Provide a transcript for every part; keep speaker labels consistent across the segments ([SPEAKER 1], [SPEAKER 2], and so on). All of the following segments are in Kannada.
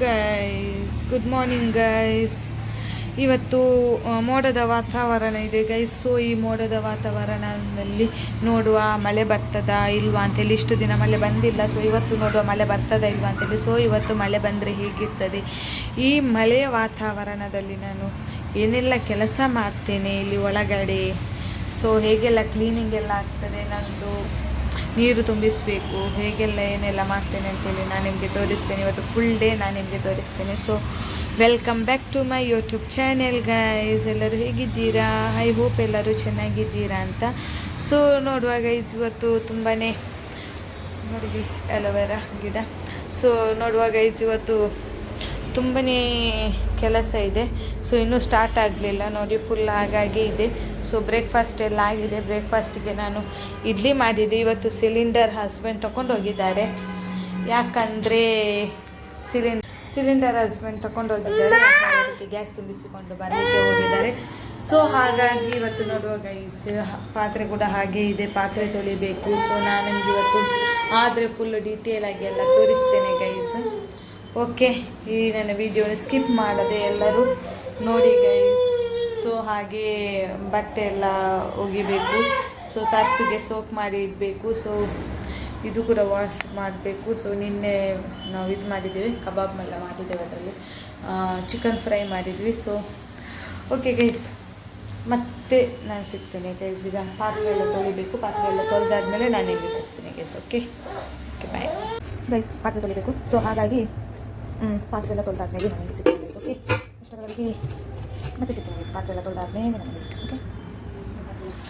[SPEAKER 1] Guys, good morning guys. ಇವತ್ತು ಮೋಡದ ವಾತಾವರಣ ಇದೆ ಗೈಸ್. ಸೊ ಈ ಮೋಡದ ವಾತಾವರಣದಲ್ಲಿ ನೋಡುವ ಮಳೆ ಬರ್ತದಾ ಇಲ್ವಾ ಅಂತೇಳಿ. ಇಷ್ಟು ದಿನ ಮಳೆ ಬಂದಿಲ್ಲ, ಸೊ ಇವತ್ತು ನೋಡುವ ಮಳೆ ಬರ್ತದಾ ಇಲ್ವಾ ಅಂತೇಳಿ. ಸೊ ಇವತ್ತು ಮಳೆ ಬಂದರೆ ಹೇಗಿರ್ತದೆ, ಈ ಮಳೆಯ ವಾತಾವರಣದಲ್ಲಿ ನಾನು ಏನೆಲ್ಲ ಕೆಲಸ ಮಾಡ್ತೇನೆ ಇಲ್ಲಿ ಒಳಗಡೆ, ಸೊ ಹೇಗೆಲ್ಲ ಕ್ಲೀನಿಂಗ್ ಎಲ್ಲ ಆಗ್ತದೆ, ನಂದು ನೀರು ತುಂಬಿಸಬೇಕು, ಹೇಗೆಲ್ಲ ಏನೆಲ್ಲ ಮಾಡ್ತೇನೆ ಅಂತೇಳಿ ನಾನು ನಿಮಗೆ ತೋರಿಸ್ತೇನೆ. ಇವತ್ತು ಫುಲ್ ಡೇ ನಾನು ನಿಮಗೆ ತೋರಿಸ್ತೇನೆ. So welcome back to my YouTube channel guys. ಎಲ್ಲರೂ ಹೇಗಿದ್ದೀರಾ? ಐ ಹೋಪ್ ಎಲ್ಲರೂ ಚೆನ್ನಾಗಿದ್ದೀರಾ ಅಂತ. ಸೊ ನೋಡುವ ಗೈಸ್, ಇವತ್ತು ತುಂಬಾ ನೋಡಿ ಗೈಸ್ ಅಲೋವೆರಾ ಗಿಡ. ಸೊ ನೋಡುವ ಗೈಸ್, ಇವತ್ತು ತುಂಬಾ ಕೆಲಸ ಇದೆ. ಸೊ ಇನ್ನೂ ಸ್ಟಾರ್ಟ್ ಆಗಲಿಲ್ಲ ನೋಡಿ, ಫುಲ್ ಹಾಗಾಗಿ ಇದೆ. ಸೊ ಬ್ರೇಕ್ಫಾಸ್ಟ್ ಎಲ್ಲ ಆಗಿದೆ. ಬ್ರೇಕ್ಫಾಸ್ಟಿಗೆ ನಾನು ಇಡ್ಲಿ ಮಾಡಿದ್ದೆ. ಇವತ್ತು ಸಿಲಿಂಡರ್ ಹಸ್ಬೆಂಡ್ ತೊಗೊಂಡು ಹೋಗಿದ್ದಾರೆ. ಯಾಕಂದರೆ ಸಿಲಿಂಡರ್ ಹಸ್ಬೆಂಡ್ ತೊಗೊಂಡು ಹೋಗಿದ್ದಾರೆ, ಅದಕ್ಕೆ ಗ್ಯಾಸ್ ತುಂಬಿಸಿಕೊಂಡು ಬರಲಿಕ್ಕೆ ಹೋಗಿದ್ದಾರೆ. ಸೊ ಹಾಗಾಗಿ ಇವತ್ತು ನೋಡುವ ಗೈಸ್, ಪಾತ್ರೆ ಕೂಡ ಹಾಗೆ ಇದೆ, ಪಾತ್ರೆ ತೊಳಿಬೇಕು. ಸೊ ನಾನು ನಿಮಗೆ ಇವತ್ತು ಆದರೆ ಫುಲ್ ಡೀಟೇಲ್ ಆಗಿ ಎಲ್ಲ ತೋರಿಸ್ತೇನೆ ಗೈಸ್. ಓಕೆ, ಈ ನನ್ನ ವಿಡಿಯೋನ ಸ್ಕಿಪ್ ಮಾಡದೆ ಎಲ್ಲರೂ ನೋಡಿ ಗೈಸ್. ಸೊ ಹಾಗೆ ಬಟ್ಟೆ ಎಲ್ಲ ಒಗಿಬೇಕು. ಸೊ ಸರ್ಫಿಗೆ ಸೋಪ್ ಮಾಡಿ ಇಡಬೇಕು. ಸೊ ಇದು ಕೂಡ ವಾಶ್ ಮಾಡಬೇಕು. ಸೊ ನಿನ್ನೆ ನಾವು ಇದು ಮಾಡಿದ್ದೇವೆ, ಕಬಾಬ್ ಎಲ್ಲ ಮಾಡಿದ್ದೇವೆ, ಅದರಲ್ಲಿ ಚಿಕನ್ ಫ್ರೈ ಮಾಡಿದ್ವಿ. ಸೊ ಓಕೆ ಗೈಸ್, ಮತ್ತೆ ನಾನು ಸಿಗ್ತೇನೆ ಗೈಸ್. ಈಗ ಪಾತ್ರೆ ಎಲ್ಲ ತೊಳಿಬೇಕು. ಪಾತ್ರೆ ಎಲ್ಲ ತೊಳೆದಾದ್ಮೇಲೆ ನಾನು ಇಲ್ಲಿ ಸಿಗ್ತೇನೆ guys. Okay okay, bye guys. ಪಾತ್ರೆ ತೊಳಿಬೇಕು. ಸೊ ಹಾಗಾಗಿ ಪಾತ್ರೆ ಎಲ್ಲ ತೊಳೆದಾದ್ಮೇಲೆ ನನಗೆ ಸಿಗ್ತೇನೆ ಗೈಸ್. ಓಕೆ, ಅಷ್ಟರವರೆಗೆ ಮತ್ತೆ ಸಿಗ್ತೇನೆ ಗೈಸ್. ಪಾತ್ರೆ ಎಲ್ಲ ತೊಳೆದಾದ್ಮೇಲೆ ನನಗೆ ಸಿಗ್ತೇನೆ. ಓಕೆ,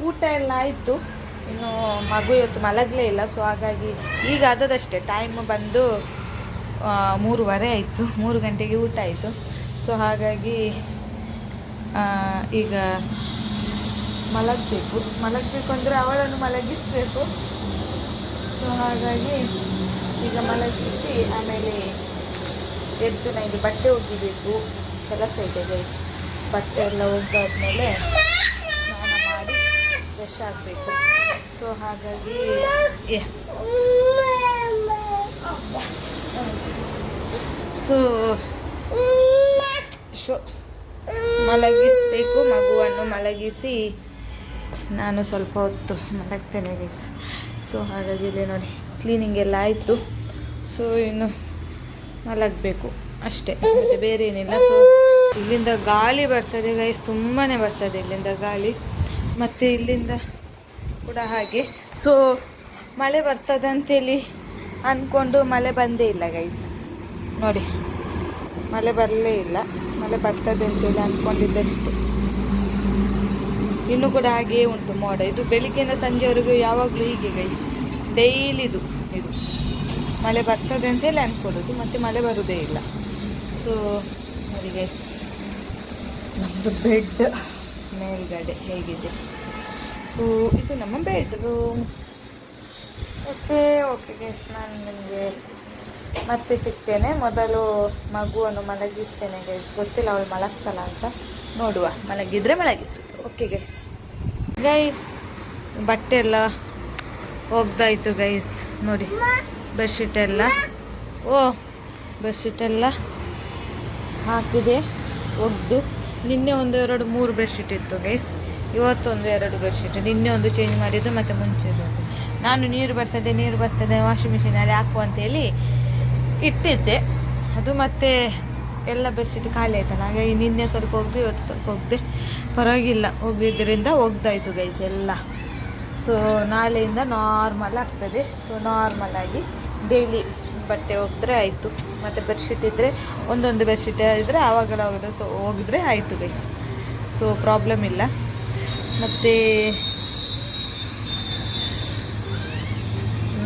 [SPEAKER 1] ಊಟ ಎಲ್ಲ ಆಯಿತು. ಇನ್ನು ಮಗು ಇವತ್ತು ಮಲಗಲೇ ಇಲ್ಲ. ಸೊ ಹಾಗಾಗಿ ಈಗ ಆದದಷ್ಟೇ, ಟೈಮ್ ಬಂದು 3:15 ಆಯಿತು. 3 ಗಂಟೆಗೆ ಊಟ ಆಯಿತು. ಸೊ ಹಾಗಾಗಿ ಈಗ ಮಲಗಬೇಕು ಅಂದರೆ ಅವಳನ್ನು ಮಲಗಿಸಬೇಕು. ಸೊ ಹಾಗಾಗಿ ಈಗ ಮಲಗಿಸಿ ಆಮೇಲೆ ಎದ್ದು ನನಗೆ ಬಟ್ಟೆ ಒಗಿಬೇಕು, ಕೆಲಸ ಇದೆ ಗೈಸ್. ಬಟ್ಟೆ ಎಲ್ಲ ಒಗ್ದಾದ್ಮೇಲೆ ಸ್ನಾನ ಮಾಡಿ ಫ್ರೆಶ್ ಆಗಬೇಕು. ಸೊ ಹಾಗಾಗಿ ಮಲಗಿಸಬೇಕು. ಮಗುವನ್ನು ಮಲಗಿಸಿ ನಾನು ಸ್ವಲ್ಪ ಹೊತ್ತು ಮಲಗ್ತೇನೆ ಗೈಸ್. ಸೊ ಹಾಗಾಗಿ ಇಲ್ಲಿ ನೋಡಿ ಕ್ಲೀನಿಂಗ್ ಎಲ್ಲ ಆಯಿತು. ಸೊ ಇನ್ನು ಮಲಗಬೇಕು ಅಷ್ಟೇ, ಮತ್ತು ಬೇರೆ ಏನಿಲ್ಲ. ಸೊ ಇಲ್ಲಿಂದ ಗಾಳಿ ಬರ್ತದೆ ಗೈಸ್, ತುಂಬಾ ಬರ್ತದೆ ಇಲ್ಲಿಂದ ಗಾಳಿ. ಮತ್ತು ಇಲ್ಲಿಂದ ಕೂಡ ಹಾಗೆ. ಸೊ ಮಳೆ ಬರ್ತದೆ ಅಂತೇಳಿ ಅಂದ್ಕೊಂಡು ಮಳೆ ಬಂದೇ ಇಲ್ಲ ಗೈಸ್. ನೋಡಿ ಮಳೆ ಬರಲೇ ಇಲ್ಲ. ಮಳೆ ಬರ್ತದೆ ಅಂತೇಳಿ ಅಂದ್ಕೊಂಡಿದ್ದಷ್ಟೇ. ಇನ್ನೂ ಕೂಡ ಹಾಗೆಯೇ ಉಂಟು ಮೋಡ. ಇದು ಬೆಳಿಗ್ಗೆಯಿಂದ ಸಂಜೆವರೆಗೂ ಯಾವಾಗಲೂ ಹೀಗೆ ಗೈಸ್, ಡೈಲಿದು ಇದು ಮಳೆ ಬರ್ತದೆ ಅಂತೇಳಿ ಅಂದ್ಕೊಳ್ಳೋದು, ಮತ್ತು ಮಳೆ ಬರೋದೇ ಇಲ್ಲ. ಸೊ ನೋಡಿ ಗೈಸ್, ನಮ್ಮದು ಬೆಡ್ ಮೇಲ್ಗಡೆ ಹೇಗಿದೆ. ಸೊ ಇದು ನಮ್ಮ ಬೆಡ್ರೂಮ್. ಓಕೆ ಗೈಸ್, ನಾನು ನಿಮಗೆ ಮತ್ತೆ ಸಿಗ್ತೇನೆ. ಮೊದಲು ಮಗುವನ್ನು ಮಲಗಿಸ್ತೇನೆ ಗೈಸ್. ಗೊತ್ತಿಲ್ಲ ಅವಳು ಮಲಗ್ತಲ್ಲ ಅಂತ, ನೋಡುವ. ಮಲಗಿದ್ರೆ ಮಲಗಿಸಿ. ಓಕೆ ಗೈಸ್ ಬಟ್ಟೆ ಎಲ್ಲ ಒಗ್ದಾಯ್ತು ಗೈಸ್. ನೋಡಿ ಬೆಡ್ಶೀಟ್ ಎಲ್ಲ ಹಾಕಿದೆ ಒಗ್ದು. ನಿನ್ನೆ 1 2 3 ಬೆಡ್ಶೀಟ್ ಇತ್ತು ಗೈಸ್. ಇವತ್ತೊಂದು 2 ಬೆಡ್ಶೀಟ್. ನಿನ್ನೆ ಒಂದು ಚೇಂಜ್ ಮಾಡಿದ್ದು, ಮತ್ತು ಮುಂಚೆದು ನಾನು ನೀರು ಬರ್ತದೆ ವಾಷಿಂಗ್ ಮಿಷಿನಲ್ಲಿ ಹಾಕುವ ಅಂತೇಳಿ ಇಟ್ಟಿದ್ದೆ. ಅದು ಮತ್ತೆ ಎಲ್ಲ ಬೆಡ್ಶೀಟ್ ಖಾಲಿ ಆಯ್ತಲ್ಲ, ಹಾಗಾಗಿ ನಿನ್ನೆ ಸ್ವಲ್ಪ ಒಗ್ದು ಇವತ್ತು ಸ್ವಲ್ಪ ಒಗ್ದೆ. ಪರವಾಗಿಲ್ಲ, ಒಗ್ದಿದ್ದರಿಂದ ಒಗ್ದಾಯ್ತು ಗೈಸ್ ಎಲ್ಲ. ಸೊ ನಾಳೆಯಿಂದ ನಾರ್ಮಲ್ ಆಗ್ತದೆ. ಸೊ ನಾರ್ಮಲಾಗಿ ಡೈಲಿ ಬಟ್ಟೆ ಒಗೆದ್ರೆ ಆಯಿತು. ಮತ್ತು ಬೆಡ್ಶೀಟ್ ಇದ್ದರೆ ಒಂದೊಂದು ಬೆಡ್ಶೀಟ್ ಇದ್ದರೆ ಆವಾಗೆಲ್ಲ ಒಗೆದ್ರೆ ಆಯಿತು ಗೈಸ್. ಸೊ ಪ್ರಾಬ್ಲಮ್ ಇಲ್ಲ.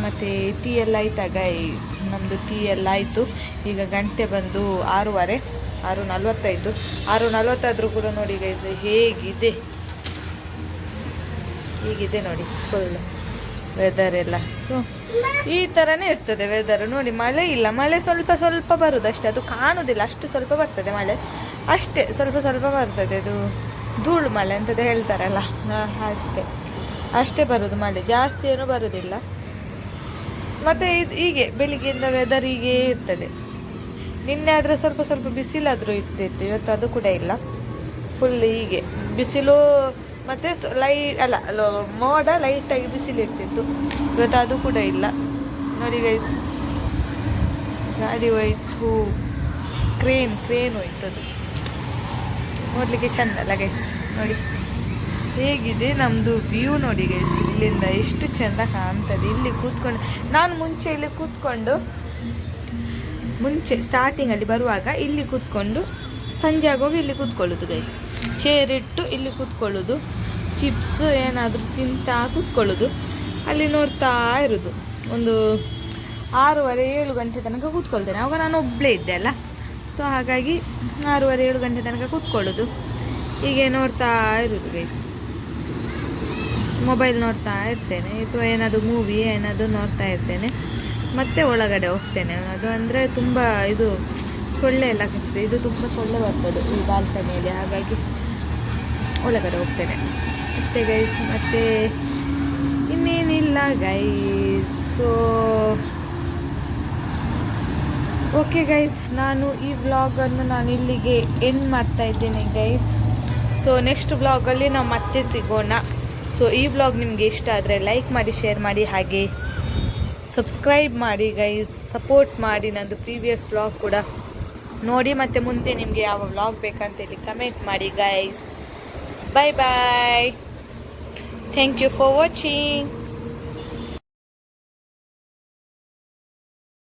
[SPEAKER 1] ಮತ್ತು ಟೀ ಎಲ್ಲ ಆಯ್ತಾ ಗೈಸ್? ನಮ್ಮದು ಟೀ ಎಲ್ಲ ಆಯಿತು. ಈಗ ಗಂಟೆ ಬಂದು 6:15, 6:45. 6:40 ಆದರೂ ಕೂಡ ನೋಡಿ ಗೈಸ್ ಹೇಗಿದೆ ನೋಡಿ ಫುಲ್ ವೆದರ್ ಎಲ್ಲ. ಸೊ ಈ ಥರನೇ ಇರ್ತದೆ ವೆದರ್. ನೋಡಿ ಮಳೆ ಇಲ್ಲ, ಮಳೆ ಸ್ವಲ್ಪ ಬರುದು ಅಷ್ಟೇ. ಅದು ಕಾಣುವುದಿಲ್ಲ, ಅಷ್ಟು ಸ್ವಲ್ಪ ಬರ್ತದೆ ಮಳೆ ಅಷ್ಟೇ, ಸ್ವಲ್ಪ ಬರ್ತದೆ. ಅದು ಧೂಳು ಮಳೆ ಅಂತದ್ದು ಹೇಳ್ತಾರಲ್ಲ, ಅಷ್ಟೇ ಬರೋದು ಮಳೆ, ಜಾಸ್ತಿ ಏನೂ ಬರೋದಿಲ್ಲ. ಮತ್ತು ಹೀಗೆ ಬೆಳಿಗ್ಗೆಯಿಂದ ವೆದರ್ ಹೀಗೆ ಇರ್ತದೆ. ನಿನ್ನೆ ಆದರೆ ಸ್ವಲ್ಪ ಬಿಸಿಲಾದರೂ ಇರ್ತಿತ್ತು, ಇವತ್ತು ಅದು ಕೂಡ ಇಲ್ಲ. ಫುಲ್ ಹೀಗೆ ಬಿಸಿಲು, ಮತ್ತು ಮೋಡ ಲೈಟಾಗಿ ಬಿಸಿಲು ಇರ್ತಿತ್ತು. ಇವತ್ತು ಅದು ಕೂಡ ಇಲ್ಲ. ನೋಡಿ ಗೈಸ್, ಗಾಡಿ ಹೋಯ್ತು, ಕ್ರೇನ್ ಹೋಯ್ತು. ಅದು ನೋಡಲಿಕ್ಕೆ ಚೆಂದ ಅಲ್ಲ ಗೈಸ್? ನೋಡಿ ಹೇಗಿದೆ ನಮ್ಮದು ವ್ಯೂ. ನೋಡಿ ಗೈಸ್, ಇಲ್ಲಿಂದ ಎಷ್ಟು ಚೆಂದ ಕಾಣ್ತದೆ. ಇಲ್ಲಿ ಕೂತ್ಕೊಂಡು ನಾನು ಮುಂಚೆ ಸ್ಟಾರ್ಟಿಂಗಲ್ಲಿ ಬರುವಾಗ ಇಲ್ಲಿ ಕೂತ್ಕೊಂಡು ಸಂಜೆ ಆಗುವಾಗ ಇಲ್ಲಿ ಕೂತ್ಕೊಳ್ಳೋದು ಗೈಸ್. ಚೇರ್ ಇಟ್ಟು ಇಲ್ಲಿ ಕೂತ್ಕೊಳ್ಳೋದು, ಚಿಪ್ಸ್ ಏನಾದರೂ ತಿಂತಾ ಕೂತ್ಕೊಳ್ಳೋದು, ಅಲ್ಲಿ ನೋಡ್ತಾ ಇರೋದು. ಒಂದು 6:30-7 ಗಂಟೆ ತನಕ ಕೂತ್ಕೊಳ್ತೇನೆ. ಆವಾಗ ನಾನು ಒಬ್ಬಳೇ ಇದ್ದೆ ಅಲ್ಲ. ಸೊ ಹಾಗಾಗಿ 6:30-7 ಗಂಟೆ ತನಕ ಕೂತ್ಕೊಳ್ಳೋದು, ಹೀಗೆ ನೋಡ್ತಾ ಇರೋದು ಗೈಸ್. ಮೊಬೈಲ್ ನೋಡ್ತಾ ಇರ್ತೇನೆ, ಅಥವಾ ಏನಾದರೂ ಮೂವಿ ಏನಾದರೂ ನೋಡ್ತಾ ಇರ್ತೇನೆ. ಮತ್ತೆ ಒಳಗಡೆ ಹೋಗ್ತೇನೆ. ಅದು ಅಂದರೆ ತುಂಬ ಇದು ಸೊಳ್ಳೆ ಎಲ್ಲ ಕಚ್ಚಿದೆ. ಇದು ತುಂಬ ಸೊಳ್ಳೆ ಬರ್ತದೆ ಈ ಬಾಲ್ಕನಿಯಲ್ಲಿ, ಹಾಗಾಗಿ ಒಳಗಡೆ ಹೋಗ್ತೇನೆ ಅಷ್ಟೇ ಗೈಸ್. ಮತ್ತು ಇನ್ನೇನಿಲ್ಲ ಗೈಸ್. ಸೊ ಓಕೆ ಗೈಸ್, ನಾನು ಈ ವ್ಲಾಗನ್ನು ಇಲ್ಲಿಗೆ ಎಂಡ್ ಮಾಡ್ತಾ ಇದ್ದೇನೆ ಗೈಸ್. ಸೊ ನೆಕ್ಸ್ಟ್ ವ್ಲಾಗಲ್ಲಿ ನಾವು ಮತ್ತೆ ಸಿಗೋಣ. ಸೊ ಈ ವ್ಲಾಗ್ ನಿಮಗೆ ಇಷ್ಟ ಆದರೆ ಲೈಕ್ ಮಾಡಿ, ಶೇರ್ ಮಾಡಿ, ಹಾಗೆ ಸಬ್ಸ್ಕ್ರೈಬ್ ಮಾಡಿ ಗೈಸ್. ಸಪೋರ್ಟ್ ಮಾಡಿ. ನಂದು ಪ್ರೀವಿಯಸ್ ವ್ಲಾಗ್ ಕೂಡ ನೋಡಿ, ಮತ್ತು ಮುಂದೆ ನಿಮಗೆ ಯಾವ ವ್ಲಾಗ್ ಬೇಕಂತೇಳಿ ಕಮೆಂಟ್ ಮಾಡಿ guys. Bye. Thank you for watching.